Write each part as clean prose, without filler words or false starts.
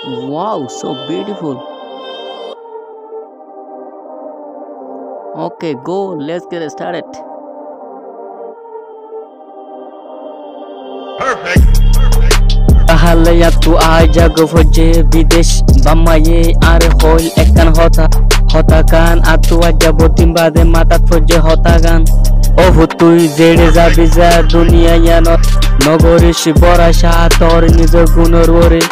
Wow, so beautiful. Okay, go. Let's get started. Ahalaya tu aja go foje bidesh bamaye ar hol ekan hota kan atu aja botim bade matat foje hota gan ohu তুই জেড়ে যাবি যা দুনিয়া ইয়ানত নগরিস বড়া শাহ তোর নিজ গুণর ওরে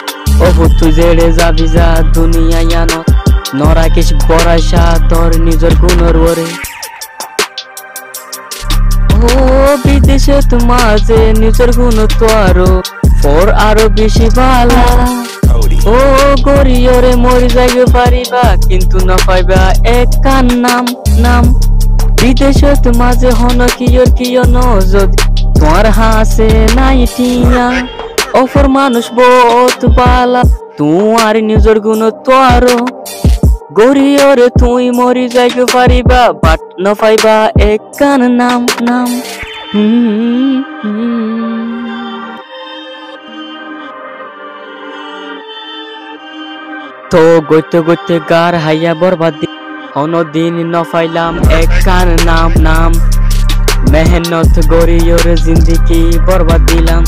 ওহু তুই জেড়ে যাবি যা দুনিয়া ইয়ানত নরাকিস বড়া শাহ তোর নিজর গুণর ওরে ও বিদেশে মাঝে নিজের গুণ তো আরো বেশি ভালা ও গরিয়রে মরি যাইবে পারিবা কিন্তু না পাইবা একান নাম বিদেশে মাঝে হন কিয় যদি তোমার হাসে নাই টিয়া অফর মানুষ বহুত পালা তোমার নিজের গুণ তো আরো গরিয়রে তুই মরি যাইবে পারিবা বাট না পাইবা একান নাম তো গইতে গার হাইয়া বরবাদ দিন ন পাইলাম একান নাম মেহনত গরিয়র জিন্দিগি বরবাদ দিলাম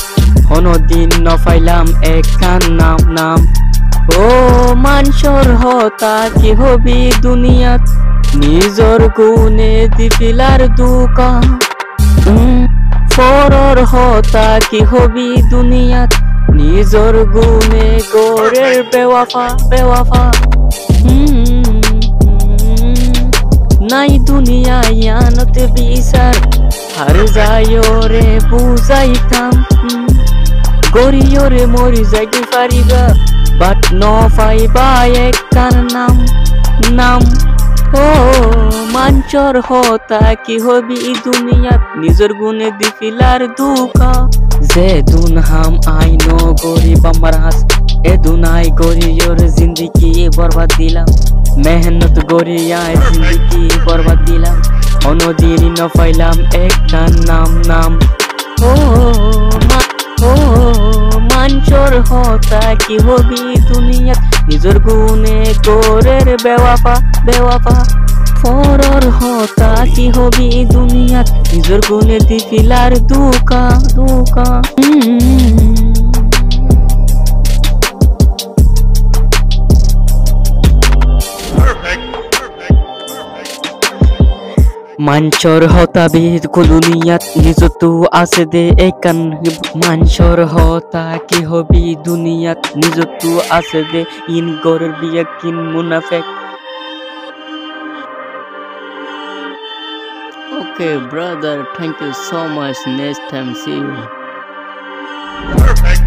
দিন ন পাইলাম একান নাম ও মানসর হতা কি হবি দুনিয়াত নিজর গুণে দিপিলার দুকা ফরর হতা কি হবি দুনিয়াত নিজর গুণে গোরের বেওয়াফা নাই দুনিয়া ইয়ানতে বিচার হার যায়রে বুঝাইতাম গরিয়রে মরি যাইতে পারিবা বাট ন পাইবা একান নাম ও মানচর হতা কি হবি দুনিয়াত নিজর গুণে দিপিলার দুকা যে দুন হাম আইন গরিব আমার হাস এ দুনাই গরিয়র জিন্দিগি বরবাদ দিলাম মেহনত গরিয়ায় জিন্দিগি বরবাদ দিলাম দিন ন পাইলাম একান নাম ও মানচর হতা কি হবি দুনিয়াত নিজর গুণে গোরের বেওয়াফা ফরর হতা কি হবি দুনিয়াত নিজর গুণে দিপিলার দুকা মানচর হতা বিদ দুনিয়াত নিজ তু আছে দে একান মানচর হতা কি হবি দুনিয়াত নিজ তু আছে দে ইন গরের বিয়া কিন মুনাফেক Okay, brother, thank you so much. Next time, see you. Perfect.